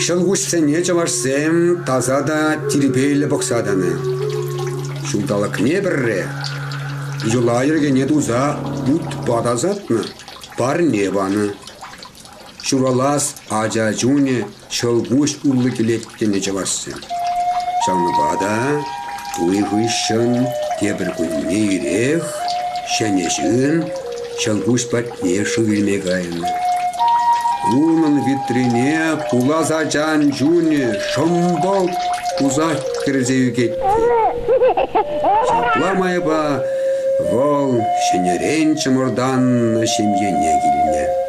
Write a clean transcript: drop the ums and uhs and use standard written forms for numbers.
Шылгушсене чавашсем тазада тирипейлі боксаданы. Шулдалық не бірре? Юла ергене дуза бут бадазатны, бар небаны. Шуралас ажа жуне шылгуш уллы келеттене чавашсем. Шаңы бада туйғышын тебір күнне ирех, шәнешін шылгуш батне шывілмегайны. Унын витрине пулазачан жуне шымбал узак кірзею кетті. Шапламай ба вол шенерен чымырдан шемьене келіне.